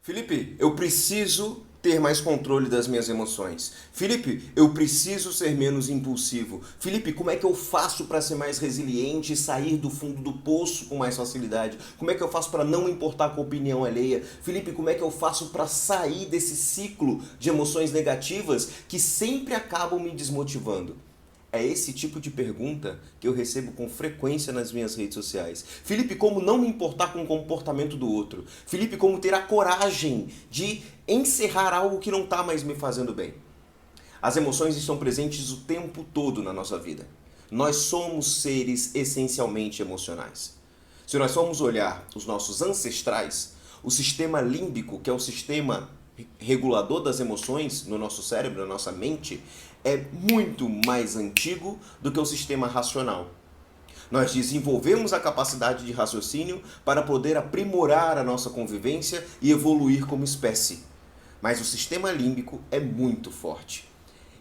Felipe, eu preciso ter mais controle das minhas emoções. Felipe, eu preciso ser menos impulsivo. Felipe, como é que eu faço para ser mais resiliente e sair do fundo do poço com mais facilidade? Como é que eu faço para não importar com a opinião alheia? Felipe, como é que eu faço para sair desse ciclo de emoções negativas que sempre acabam me desmotivando? É esse tipo de pergunta que eu recebo com frequência nas minhas redes sociais. Felipe, como não me importar com o comportamento do outro? Felipe, como ter a coragem de encerrar algo que não está mais me fazendo bem? As emoções estão presentes o tempo todo na nossa vida. Nós somos seres essencialmente emocionais. Se nós formos olhar os nossos ancestrais, o sistema límbico, que é o sistema regulador das emoções no nosso cérebro, na nossa mente, é muito mais antigo do que o sistema racional. Nós desenvolvemos a capacidade de raciocínio para poder aprimorar a nossa convivência e evoluir como espécie. Mas o sistema límbico é muito forte.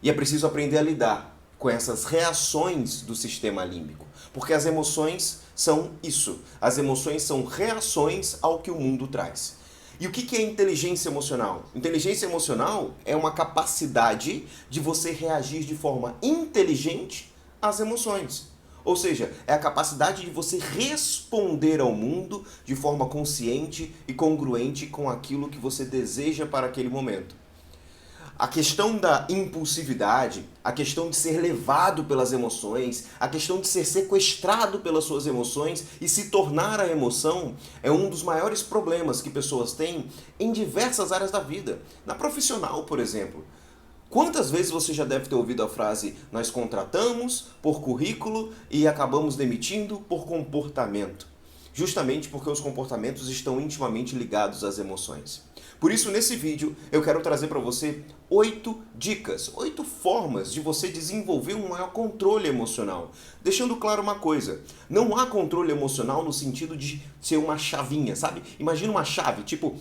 E é preciso aprender a lidar com essas reações do sistema límbico. Porque as emoções são isso. As emoções são reações ao que o mundo traz. E o que é inteligência emocional? Inteligência emocional é uma capacidade de você reagir de forma inteligente às emoções. Ou seja, é a capacidade de você responder ao mundo de forma consciente e congruente com aquilo que você deseja para aquele momento. A questão da impulsividade, a questão de ser levado pelas emoções, a questão de ser sequestrado pelas suas emoções e se tornar a emoção é um dos maiores problemas que pessoas têm em diversas áreas da vida. Na profissional, por exemplo. Quantas vezes você já deve ter ouvido a frase nós contratamos por currículo e acabamos demitindo por comportamento? Justamente porque os comportamentos estão intimamente ligados às emoções. Por isso, nesse vídeo, eu quero trazer para você 8 dicas, 8 formas de você desenvolver um maior controle emocional. Deixando claro uma coisa, não há controle emocional no sentido de ser uma chavinha, sabe? Imagina uma chave, tipo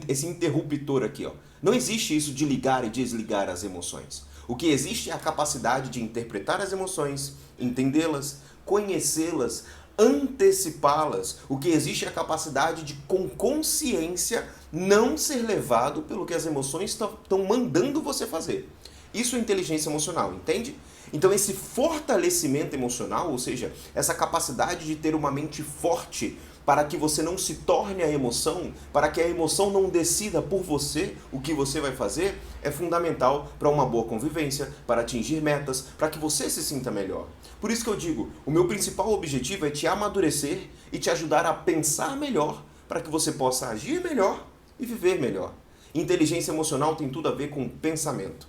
esse interruptor aqui, ó. Não existe isso de ligar e desligar as emoções. O que existe é a capacidade de interpretar as emoções, entendê-las, conhecê-las, antecipá-las. O que existe é a capacidade de, com consciência, não ser levado pelo que as emoções estão mandando você fazer. Isso é inteligência emocional, entende? Então esse fortalecimento emocional, ou seja, essa capacidade de ter uma mente forte para que você não se torne a emoção, para que a emoção não decida por você o que você vai fazer, é fundamental para uma boa convivência, para atingir metas, para que você se sinta melhor. Por isso que eu digo, o meu principal objetivo é te amadurecer e te ajudar a pensar melhor, para que você possa agir melhor e viver melhor. Inteligência emocional tem tudo a ver com pensamento.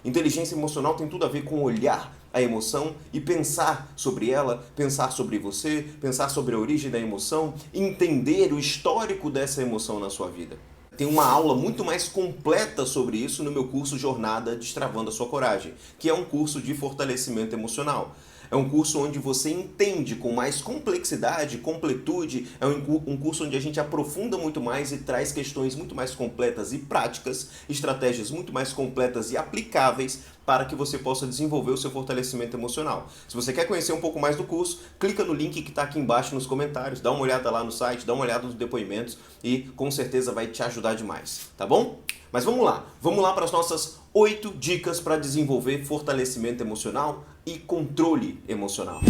Inteligência emocional tem tudo a ver com olhar a emoção e pensar sobre ela, pensar sobre você, pensar sobre a origem da emoção, entender o histórico dessa emoção na sua vida. Tem uma aula muito mais completa sobre isso no meu curso Jornada Destravando a Sua Coragem, que é um curso de fortalecimento emocional. É um curso onde você entende com mais complexidade, completude, é um curso onde a gente aprofunda muito mais e traz questões muito mais completas e práticas, estratégias muito mais completas e aplicáveis para que você possa desenvolver o seu fortalecimento emocional. Se você quer conhecer um pouco mais do curso, clica no link que está aqui embaixo nos comentários, dá uma olhada lá no site, dá uma olhada nos depoimentos e com certeza vai te ajudar demais, tá bom? Mas vamos lá para as nossas 8 dicas para desenvolver fortalecimento emocional e controle emocional.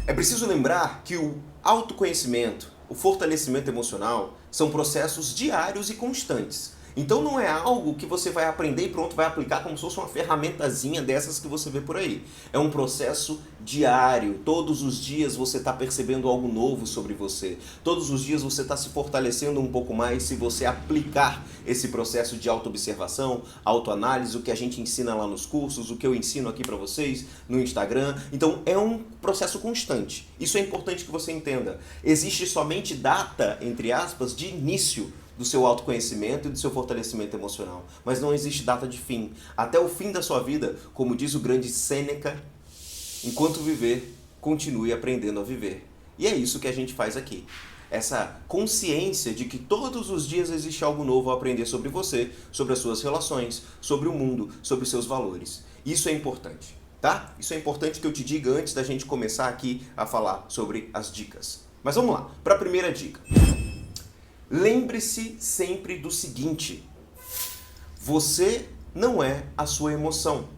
É preciso lembrar que o autoconhecimento, o fortalecimento emocional são processos diários e constantes. Então não é algo que você vai aprender e pronto, vai aplicar como se fosse uma ferramentazinha dessas que você vê por aí. É um processo diário. Todos os dias você está percebendo algo novo sobre você. Todos os dias você está se fortalecendo um pouco mais se você aplicar esse processo de autoobservação, autoanálise, o que a gente ensina lá nos cursos, o que eu ensino aqui para vocês no Instagram. Então é um processo constante. Isso é importante que você entenda. Existe somente data, entre aspas, de início do seu autoconhecimento e do seu fortalecimento emocional. Mas não existe data de fim. Até o fim da sua vida, como diz o grande Sêneca, enquanto viver, continue aprendendo a viver. E é isso que a gente faz aqui. Essa consciência de que todos os dias existe algo novo a aprender sobre você, sobre as suas relações, sobre o mundo, sobre os seus valores. Isso é importante, tá? Isso é importante que eu te diga antes da gente começar aqui a falar sobre as dicas. Mas vamos lá, para a primeira dica. Lembre-se sempre do seguinte: você não é a sua emoção.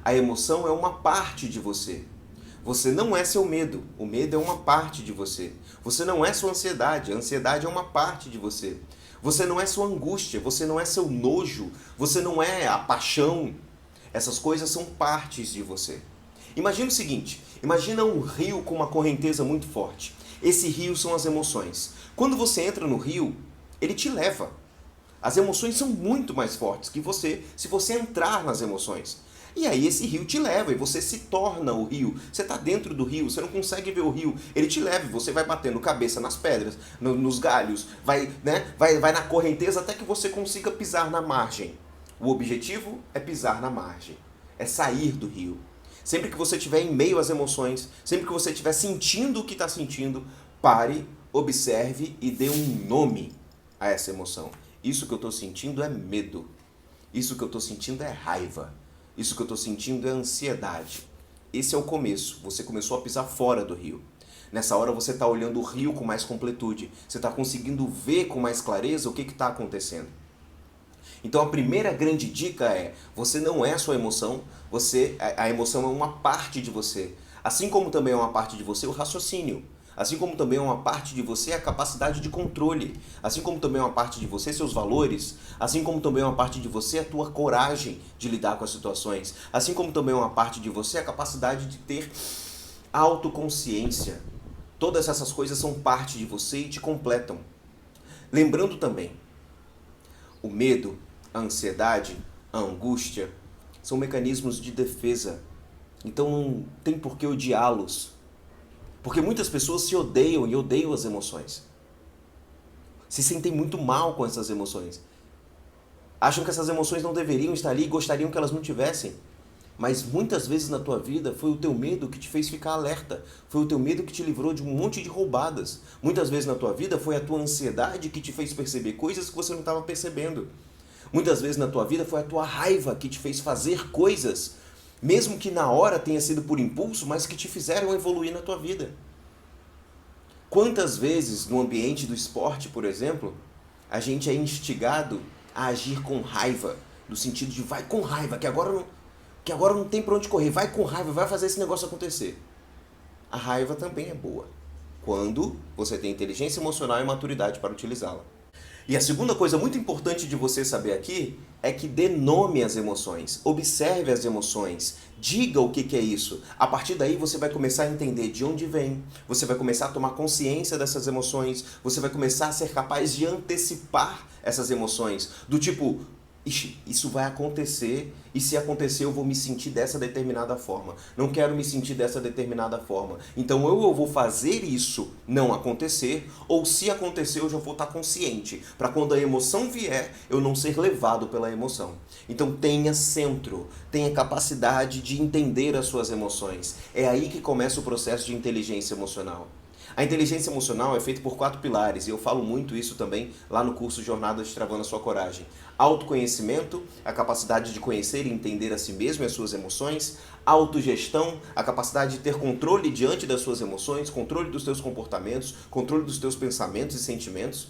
A emoção é uma parte de você. Você não é seu medo. O medo é uma parte de você. Você não é sua ansiedade. A ansiedade é uma parte de você. Você não é sua angústia. Você não é seu nojo. Você não é a paixão. Essas coisas são partes de você. Imagina o seguinte: imagina um rio com uma correnteza muito forte. Esse rio são as emoções. Quando você entra no rio, ele te leva. As emoções são muito mais fortes que você se você entrar nas emoções. E aí esse rio te leva e você se torna o rio. Você está dentro do rio, você não consegue ver o rio. Ele te leva e você vai batendo cabeça nas pedras, nos galhos, vai na correnteza até que você consiga pisar na margem. O objetivo é pisar na margem, é sair do rio. Sempre que você estiver em meio às emoções, sempre que você estiver sentindo o que está sentindo, pare, observe e dê um nome a essa emoção. Isso que eu estou sentindo é medo. Isso que eu estou sentindo é raiva. Isso que eu estou sentindo é ansiedade. Esse é o começo. Você começou a pisar fora do rio. Nessa hora você está olhando o rio com mais completude. Você está conseguindo ver com mais clareza o que está acontecendo. Então a primeira grande dica é: você não é a sua emoção. A emoção é uma parte de você. Assim como também é uma parte de você o raciocínio. Assim como também é uma parte de você a capacidade de controle. Assim como também é uma parte de você seus valores. Assim como também é uma parte de você a tua coragem de lidar com as situações. Assim como também é uma parte de você a capacidade de ter autoconsciência. Todas essas coisas são parte de você e te completam. Lembrando também, o medo, a ansiedade, a angústia são mecanismos de defesa. Então não tem por que odiá-los. Porque muitas pessoas se odeiam e odeiam as emoções. Se sentem muito mal com essas emoções. Acham que essas emoções não deveriam estar ali e gostariam que elas não tivessem. Mas muitas vezes na tua vida foi o teu medo que te fez ficar alerta. Foi o teu medo que te livrou de um monte de roubadas. Muitas vezes na tua vida foi a tua ansiedade que te fez perceber coisas que você não estava percebendo. Muitas vezes na tua vida foi a tua raiva que te fez fazer coisas, mesmo que na hora tenha sido por impulso, mas que te fizeram evoluir na tua vida. Quantas vezes no ambiente do esporte, por exemplo, a gente é instigado a agir com raiva, no sentido de vai com raiva, que agora não tem pra onde correr, vai com raiva, vai fazer esse negócio acontecer. A raiva também é boa, quando você tem inteligência emocional e maturidade para utilizá-la. E a segunda coisa muito importante de você saber aqui é que dê nome às emoções, observe as emoções, diga o que é isso. A partir daí você vai começar a entender de onde vem, você vai começar a tomar consciência dessas emoções, você vai começar a ser capaz de antecipar essas emoções, do tipo: ixi, isso vai acontecer e se acontecer eu vou me sentir dessa determinada forma. Não quero me sentir dessa determinada forma. Então ou eu vou fazer isso não acontecer, ou se acontecer eu já vou estar consciente, para quando a emoção vier eu não ser levado pela emoção. Então tenha centro, tenha capacidade de entender as suas emoções. É aí que começa o processo de inteligência emocional. A inteligência emocional é feita por 4 pilares, e eu falo muito isso também lá no curso Jornada Destravando a Sua Coragem. Autoconhecimento, a capacidade de conhecer e entender a si mesmo e as suas emoções. Autogestão, a capacidade de ter controle diante das suas emoções, controle dos teus comportamentos, controle dos teus pensamentos e sentimentos.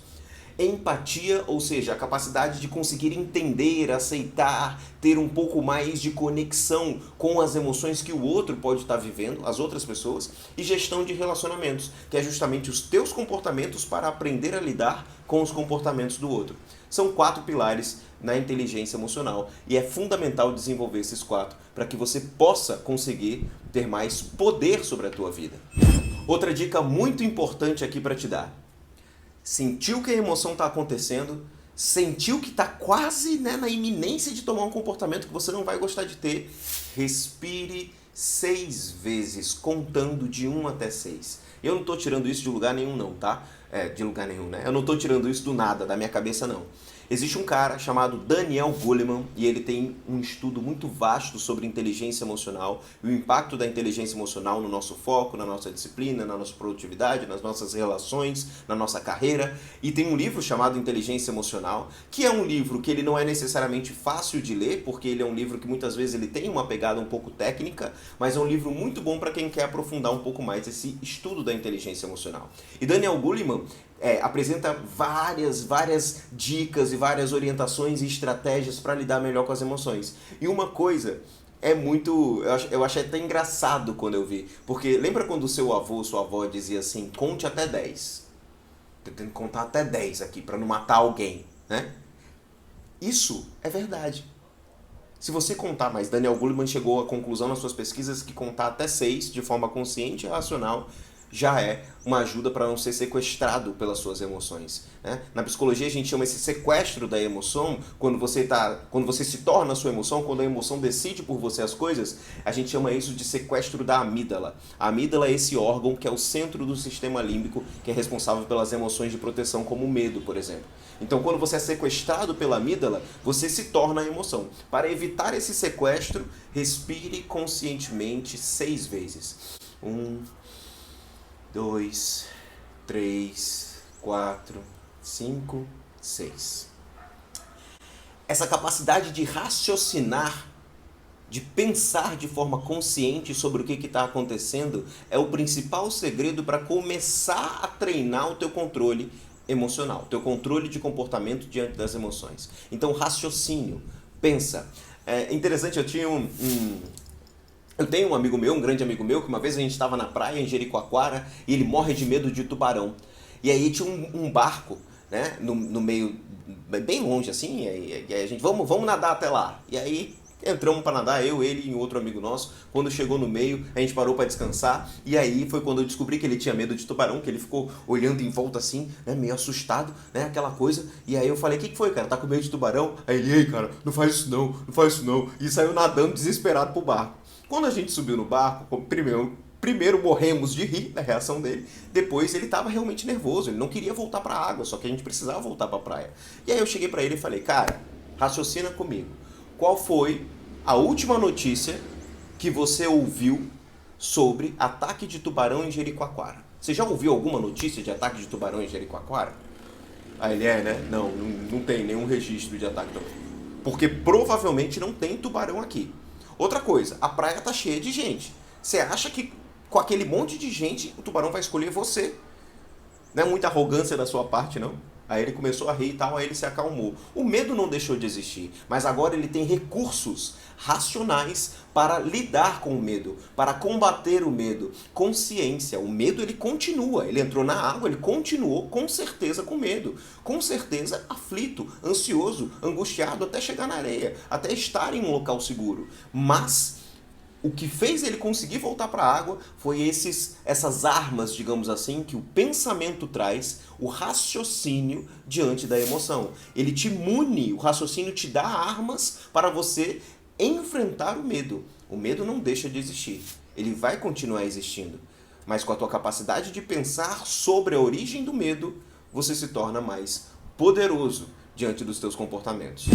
Empatia, ou seja, a capacidade de conseguir entender, aceitar, ter um pouco mais de conexão com as emoções que o outro pode estar vivendo, as outras pessoas. E gestão de relacionamentos, que é justamente os teus comportamentos para aprender a lidar com os comportamentos do outro. São 4 pilares na inteligência emocional e é fundamental desenvolver esses 4 para que você possa conseguir ter mais poder sobre a tua vida. Outra dica muito importante aqui para te dar: sentiu que a emoção está acontecendo, sentiu que está quase na iminência de tomar um comportamento que você não vai gostar de ter, respire 6 vezes, contando de 1 até 6. Eu não estou tirando isso de lugar nenhum não, tá? De lugar nenhum, né? Eu não estou tirando isso do nada, da minha cabeça não. Existe um cara chamado Daniel Goleman e ele tem um estudo muito vasto sobre inteligência emocional e o impacto da inteligência emocional no nosso foco, na nossa disciplina, na nossa produtividade, nas nossas relações, na nossa carreira. E tem um livro chamado Inteligência Emocional, que é um livro que ele não é necessariamente fácil de ler, porque ele é um livro que muitas vezes ele tem uma pegada um pouco técnica, mas é um livro muito bom para quem quer aprofundar um pouco mais esse estudo da inteligência emocional. E Daniel Goleman apresenta várias dicas e várias orientações e estratégias para lidar melhor com as emoções. E uma coisa é muito. Eu achei até engraçado quando eu vi. Porque lembra quando o seu avô, sua avó dizia assim: conte até 10. Tô tentando contar até 10 aqui para não matar alguém, né? Isso é verdade. Se você contar, mas Daniel Goleman chegou à conclusão nas suas pesquisas que contar até 6 de forma consciente e racional já é uma ajuda para não ser sequestrado pelas suas emoções, né? Na psicologia a gente chama esse sequestro da emoção, quando você se torna a sua emoção, quando a emoção decide por você as coisas, a gente chama isso de sequestro da amígdala. A amígdala é esse órgão que é o centro do sistema límbico, que é responsável pelas emoções de proteção, como o medo, por exemplo. Então, quando você é sequestrado pela amígdala, você se torna a emoção. Para evitar esse sequestro, respire conscientemente 6 vezes. 1, 2, 3, 4, 5, 6. Essa capacidade de raciocinar, de pensar de forma consciente sobre o que está acontecendo, é o principal segredo para começar a treinar o teu controle emocional, teu controle de comportamento diante das emoções. Então, raciocínio, pensa. É interessante, eu tenho um amigo meu, um grande amigo meu, que uma vez a gente estava na praia em Jericoacoara e ele morre de medo de tubarão. E aí tinha um barco, né, no meio, bem longe assim, e aí a gente, vamos nadar até lá. E aí entramos para nadar, eu, ele e um outro amigo nosso. Quando chegou no meio, a gente parou para descansar. E aí foi quando eu descobri que ele tinha medo de tubarão, que ele ficou olhando em volta assim, né, meio assustado, né, aquela coisa. E aí eu falei: o que foi, cara? Tá com medo de tubarão? Aí ele: ei, cara, não faz isso não, não faz isso não. E saiu nadando desesperado pro barco. Quando a gente subiu no barco, primeiro morremos de rir da reação dele, depois ele estava realmente nervoso, ele não queria voltar para a água, só que a gente precisava voltar para a praia. E aí eu cheguei para ele e falei: cara, raciocina comigo. Qual foi a última notícia que você ouviu sobre ataque de tubarão em Jericoacoara? Você já ouviu alguma notícia de ataque de tubarão em Jericoacoara? Aí ele: né? Não tem nenhum registro de ataque. Porque provavelmente não tem tubarão aqui. Outra coisa, a praia tá cheia de gente. Você acha que com aquele monte de gente o tubarão vai escolher você? Não é muita arrogância da sua parte, não? Aí ele começou a rir e tal, aí ele se acalmou. O medo não deixou de existir, mas agora ele tem recursos racionais para lidar com o medo, para combater o medo. Consciência, o medo ele continua, ele entrou na água, ele continuou com certeza com medo, com certeza aflito, ansioso, angustiado até chegar na areia, até estar em um local seguro. Mas o que fez ele conseguir voltar para a água foi essas armas, digamos assim, que o pensamento traz, o raciocínio diante da emoção. Ele te mune, o raciocínio te dá armas para você enfrentar o medo. O medo não deixa de existir, ele vai continuar existindo. Mas com a tua capacidade de pensar sobre a origem do medo, você se torna mais poderoso diante dos teus comportamentos.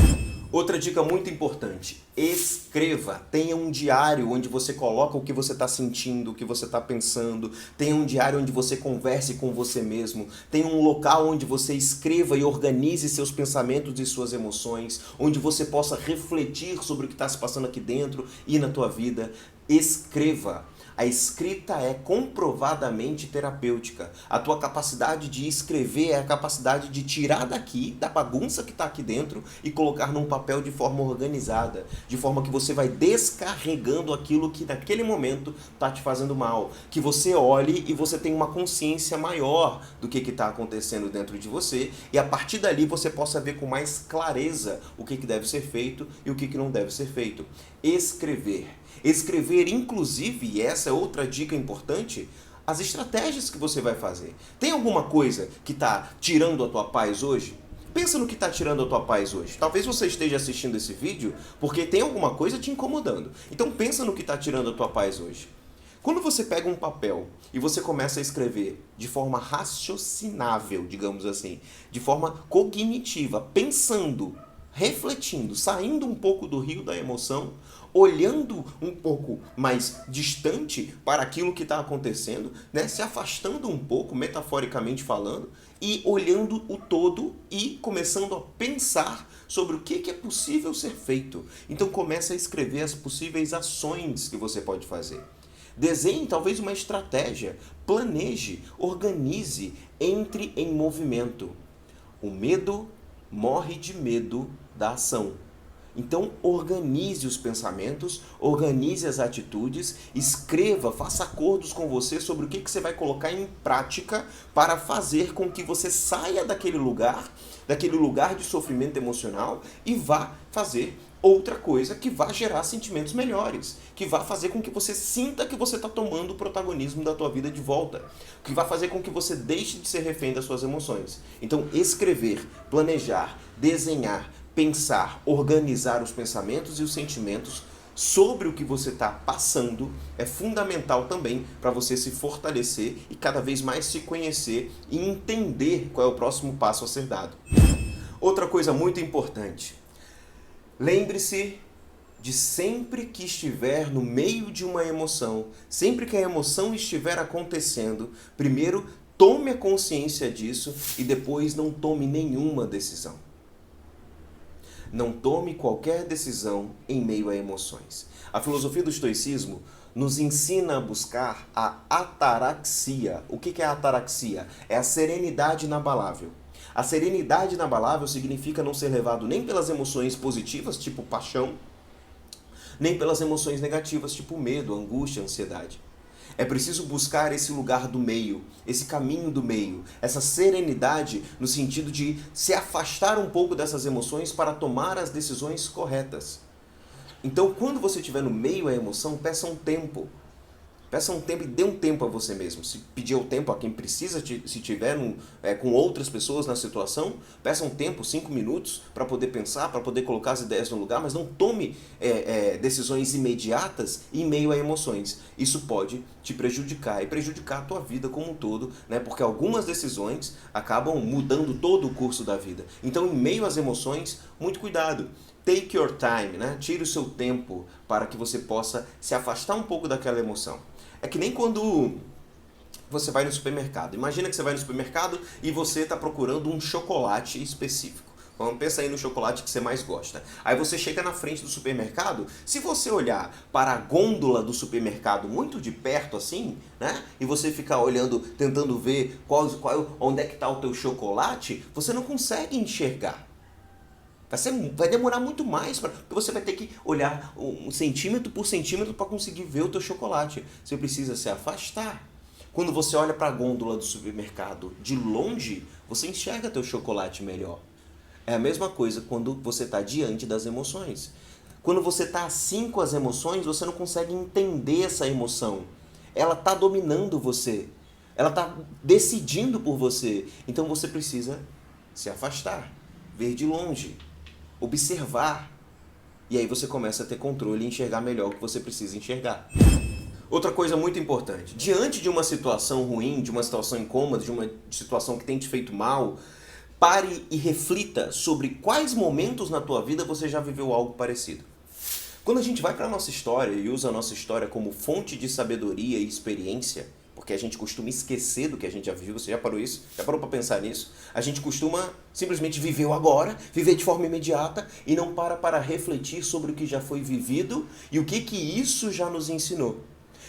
Outra dica muito importante: escreva. Tenha um diário onde você coloca o que você está sentindo, o que você está pensando. Tenha um diário onde você converse com você mesmo. Tenha um local onde você escreva e organize seus pensamentos e suas emoções, onde você possa refletir sobre o que está se passando aqui dentro e na tua vida. Escreva. A escrita é comprovadamente terapêutica. A tua capacidade de escrever é a capacidade de tirar daqui, da bagunça que está aqui dentro, e colocar num papel de forma organizada, de forma que você vai descarregando aquilo que naquele momento está te fazendo mal. Que você olhe e você tenha uma consciência maior do que está acontecendo dentro de você, e a partir dali você possa ver com mais clareza o que deve ser feito e o que não deve ser feito. Escrever. Escrever, inclusive, e essa é outra dica importante, as estratégias que você vai fazer. Tem alguma coisa que está tirando a tua paz hoje? Pensa no que está tirando a tua paz hoje. Talvez você esteja assistindo esse vídeo porque tem alguma coisa te incomodando. Então pensa no que está tirando a tua paz hoje. Quando você pega um papel e você começa a escrever de forma raciocinável, digamos assim, de forma cognitiva, pensando, refletindo, saindo um pouco do rio da emoção, olhando um pouco mais distante para aquilo que está acontecendo, né? Se afastando um pouco, metaforicamente falando, e olhando o todo e começando a pensar sobre o que é possível ser feito. Então comece a escrever as possíveis ações que você pode fazer. Desenhe talvez uma estratégia, planeje, organize, entre em movimento. O medo morre de medo da ação. Então, organize os pensamentos, organize as atitudes, escreva, faça acordos com você sobre o que você vai colocar em prática para fazer com que você saia daquele lugar de sofrimento emocional e vá fazer outra coisa que vá gerar sentimentos melhores, que vá fazer com que você sinta que você está tomando o protagonismo da tua vida de volta, que vai fazer com que você deixe de ser refém das suas emoções. Então, escrever, planejar, desenhar, pensar, organizar os pensamentos e os sentimentos sobre o que você está passando é fundamental também para você se fortalecer e cada vez mais se conhecer e entender qual é o próximo passo a ser dado. Outra coisa muito importante, lembre-se de sempre que estiver no meio de uma emoção, sempre que a emoção estiver acontecendo, primeiro tome a consciência disso e depois não tome nenhuma decisão. Não tome qualquer decisão em meio a emoções. A filosofia do estoicismo nos ensina a buscar a ataraxia. O que é a ataraxia? É a serenidade inabalável. A serenidade inabalável significa não ser levado nem pelas emoções positivas, tipo paixão, nem pelas emoções negativas, tipo medo, angústia, ansiedade. É preciso buscar esse lugar do meio, esse caminho do meio, essa serenidade no sentido de se afastar um pouco dessas emoções para tomar as decisões corretas. Então, quando você estiver no meio da emoção, peça um tempo. Peça um tempo e dê um tempo a você mesmo. Se pedir o tempo a quem precisa, se tiver com outras pessoas na situação, peça um tempo, 5 minutos, para poder pensar, para poder colocar as ideias no lugar, mas não tome decisões imediatas em meio a emoções. Isso pode te prejudicar e prejudicar a tua vida como um todo, né? Porque algumas decisões acabam mudando todo o curso da vida. Então, em meio às emoções, muito cuidado. Take your time, né? Tire o seu tempo para que você possa se afastar um pouco daquela emoção. É que nem quando você vai no supermercado. Imagina que você vai no supermercado e você está procurando um chocolate específico. Vamos pensar aí no chocolate que você mais gosta. Aí você chega na frente do supermercado, se você olhar para a gôndola do supermercado muito de perto assim, né? E você ficar olhando, tentando ver onde é que está o teu chocolate, você não consegue enxergar. Vai demorar muito mais, porque você vai ter que olhar um centímetro por centímetro para conseguir ver o teu chocolate. Você precisa se afastar. Quando você olha para a gôndola do supermercado de longe, você enxerga teu chocolate melhor. É a mesma coisa quando você está diante das emoções. Quando você está assim com as emoções, você não consegue entender essa emoção. Ela está dominando você. Ela está decidindo por você. Então você precisa se afastar, ver de longe, observar, e aí você começa a ter controle e enxergar melhor o que você precisa enxergar. Outra coisa muito importante, diante de uma situação ruim, de uma situação incômoda, de uma situação que tem te feito mal, pare e reflita sobre quais momentos na tua vida você já viveu algo parecido. Quando a gente vai para a nossa história e usa a nossa história como fonte de sabedoria e experiência, porque a gente costuma esquecer do que a gente já viveu, você já parou isso? Já parou para pensar nisso? A gente costuma simplesmente viver o agora, viver de forma imediata e não para refletir sobre o que já foi vivido e o que isso já nos ensinou.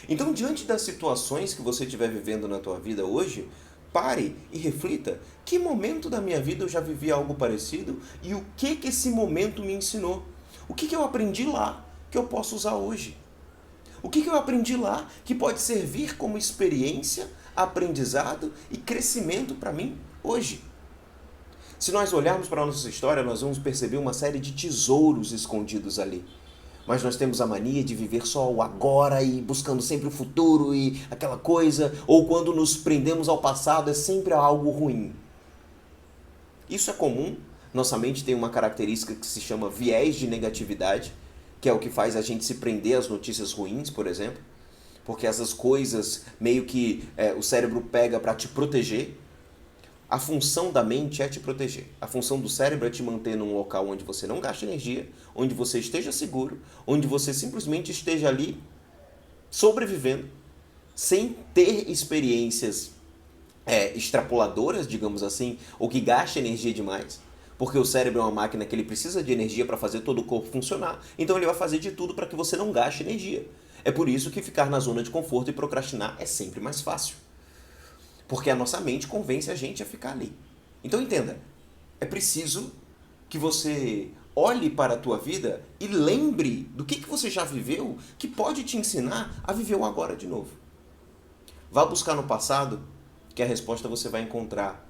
Então, diante das situações que você estiver vivendo na tua vida hoje, pare e reflita, que momento da minha vida eu já vivi algo parecido e o que esse momento me ensinou? O que eu aprendi lá que eu posso usar hoje? O que eu aprendi lá que pode servir como experiência, aprendizado e crescimento para mim hoje? Se nós olharmos para a nossa história, nós vamos perceber uma série de tesouros escondidos ali. Mas nós temos a mania de viver só o agora e buscando sempre o futuro e aquela coisa, ou quando nos prendemos ao passado é sempre algo ruim. Isso é comum, nossa mente tem uma característica que se chama viés de negatividade, que é o que faz a gente se prender às notícias ruins, por exemplo, porque essas coisas meio que o cérebro pega para te proteger. A função da mente é te proteger. A função do cérebro é te manter num local onde você não gaste energia, onde você esteja seguro, onde você simplesmente esteja ali sobrevivendo, sem ter experiências extrapoladoras, digamos assim, ou que gaste energia demais. Porque o cérebro é uma máquina que ele precisa de energia para fazer todo o corpo funcionar. Então ele vai fazer de tudo para que você não gaste energia. É por isso que ficar na zona de conforto e procrastinar é sempre mais fácil. Porque a nossa mente convence a gente a ficar ali. Então entenda, é preciso que você olhe para a tua vida e lembre do que você já viveu que pode te ensinar a viver o agora de novo. Vá buscar no passado, que a resposta você vai encontrar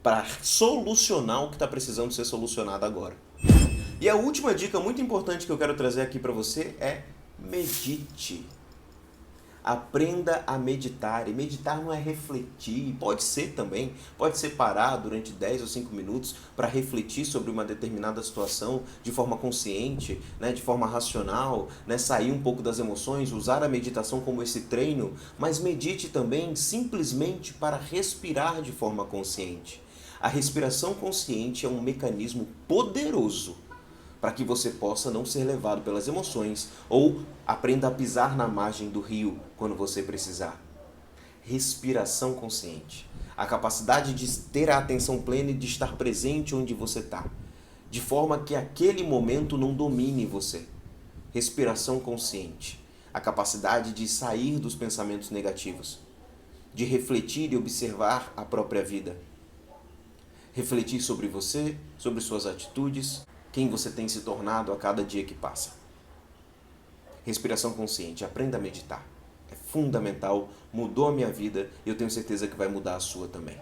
para solucionar o que está precisando ser solucionado agora. E a última dica muito importante que eu quero trazer aqui para você é medite. Aprenda a meditar. E meditar não é refletir, pode ser também, pode ser parar durante 10 ou 5 minutos para refletir sobre uma determinada situação de forma consciente, né, de forma racional, né, sair um pouco das emoções, usar a meditação como esse treino, mas medite também simplesmente para respirar de forma consciente. A respiração consciente é um mecanismo poderoso para que você possa não ser levado pelas emoções ou aprenda a pisar na margem do rio quando você precisar. Respiração consciente. A capacidade de ter a atenção plena e de estar presente onde você está, de forma que aquele momento não domine você. Respiração consciente. A capacidade de sair dos pensamentos negativos, de refletir e observar a própria vida. Refletir sobre você, sobre suas atitudes, quem você tem se tornado a cada dia que passa. Respiração consciente, aprenda a meditar. É fundamental, mudou a minha vida e eu tenho certeza que vai mudar a sua também.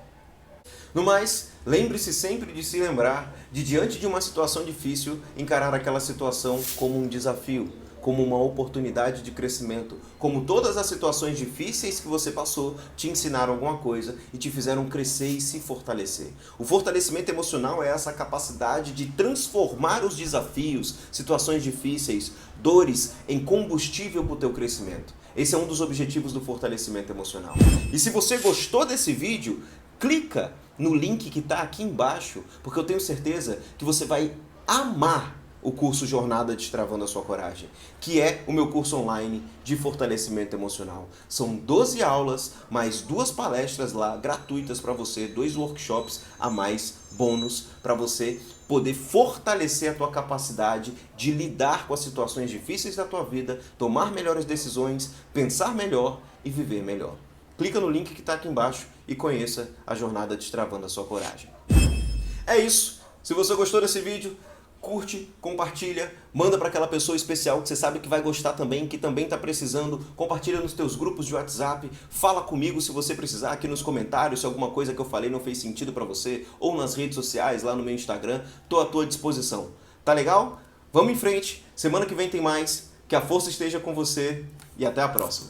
No mais, lembre-se sempre de se lembrar de, diante de uma situação difícil, encarar aquela situação como um desafio, como uma oportunidade de crescimento, como todas as situações difíceis que você passou te ensinaram alguma coisa e te fizeram crescer e se fortalecer. O fortalecimento emocional é essa capacidade de transformar os desafios, situações difíceis, dores, em combustível para o teu crescimento. Esse é um dos objetivos do fortalecimento emocional. E se você gostou desse vídeo, clica no link que está aqui embaixo, porque eu tenho certeza que você vai amar o curso Jornada Destravando a Sua Coragem, que é o meu curso online de fortalecimento emocional. São 12 aulas, mais 2 palestras lá, gratuitas para você, 2 workshops a mais, bônus, para você poder fortalecer a tua capacidade de lidar com as situações difíceis da tua vida, tomar melhores decisões, pensar melhor e viver melhor. Clica no link que está aqui embaixo e conheça a Jornada Destravando a Sua Coragem. É isso. Se você gostou desse vídeo, curte, compartilha, manda para aquela pessoa especial que você sabe que vai gostar também, que também está precisando, compartilha nos teus grupos de WhatsApp, fala comigo se você precisar aqui nos comentários, se alguma coisa que eu falei não fez sentido para você, ou nas redes sociais, lá no meu Instagram, estou à tua disposição. Tá legal? Vamos em frente, semana que vem tem mais, que a força esteja com você e até a próxima.